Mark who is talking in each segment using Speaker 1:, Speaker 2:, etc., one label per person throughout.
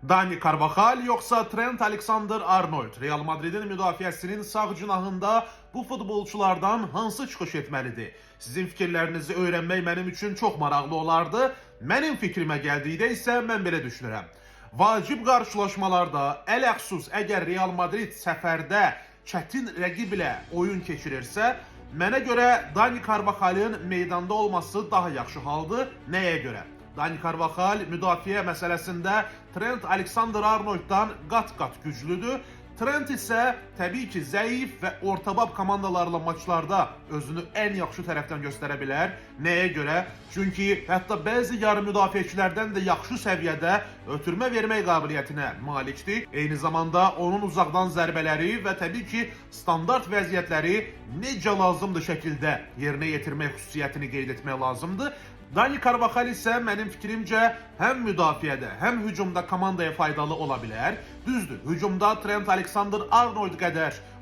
Speaker 1: Dani Carvajal yoksa Trent Alexander-Arnold? Real Madrid'in müdafiəsinin sağ cinahında bu futbolçulardan hansı çıxış etməlidir? Sizin fikirlərinizi öyrənmək mənim üçün çox maraqlı olardı. Mənim fikrimə gəldikdə isə mən belə düşünürəm. Vacib qarşılaşmalarda, ələxsus əgər Real Madrid səfərdə çətin rəqiblə oyun keçirirsə, mənə görə Dani Carvajal'ın meydanda olması daha yaxşı haldır. Nəyə görə? Dani Carvajal müdafiə məsələsində Trent Alexander-Arnold'dan qat-qat güclüdür. Trent isə təbii ki, zəif və ortabab komandalarla maçlarda özünü ən yaxşı tərəfdən göstərə bilər. Nəyə görə? Çünki hətta bəzi yarım müdafiəçilərdən də yaxşı səviyyədə ötürmə vermək qabiliyyətinə malikdir. Eyni zamanda onun uzaqdan zərbələri və təbii ki, standart vəziyyətləri necə lazımdır şəkildə yerinə yetirmək xüsusiyyətini qeyd etmək lazımdır. Dani Carvajal isə mənim fikrimcə həm müdafiədə, həm hücumda komandaya faydalı ola bilər. Düzdür, hücumda Trent Alexander-Arnold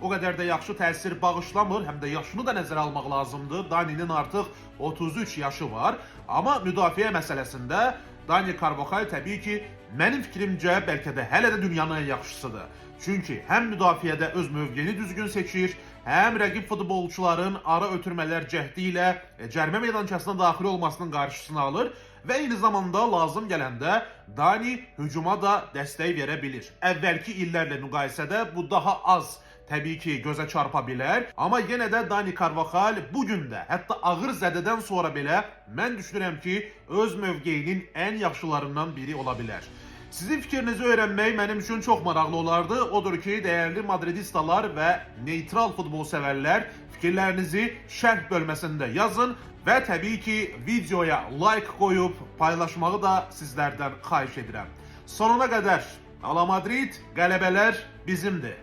Speaker 1: o qədər də yaxşı təsir bağışlamır, həm də yaşını da nəzərə almaq lazımdır. Dani'nin artıq 33 yaşı var, amma müdafiə məsələsində Dani Carvajal təbii ki, mənim fikrimcə bəlkə də hələ də dünyanın ən yaxşısıdır. Çünki həm müdafiədə öz mövqeyini düzgün seçir, həm rəqib futbolçuların ara ötürmələr cəhdi ilə cərimə meydançasına daxil olmasının qarşısını alır və eyni zamanda lazım gələndə Dani hücuma da dəstək verə bilir. Əvvəlki illərlə müqayisədə bu daha az təbii ki, gözə çarpa bilər, amma yenə də Dani Carvajal bugün də, hətta ağır zədədən sonra belə mən düşünürəm ki, öz mövqeyinin ən yaxşılarından biri ola bilər. Sizin fikrinizi öyrənmək mənim üçün çox maraqlı olardı. Odur ki, dəyərli madridistalar və neytral futbol sevərlər fikirlərinizi şərh bölməsində yazın və təbii ki, videoya like qoyub paylaşmağı da sizlərdən xahiş edirəm. Sonuna qədər Ala Madrid, qələbələr bizimdir.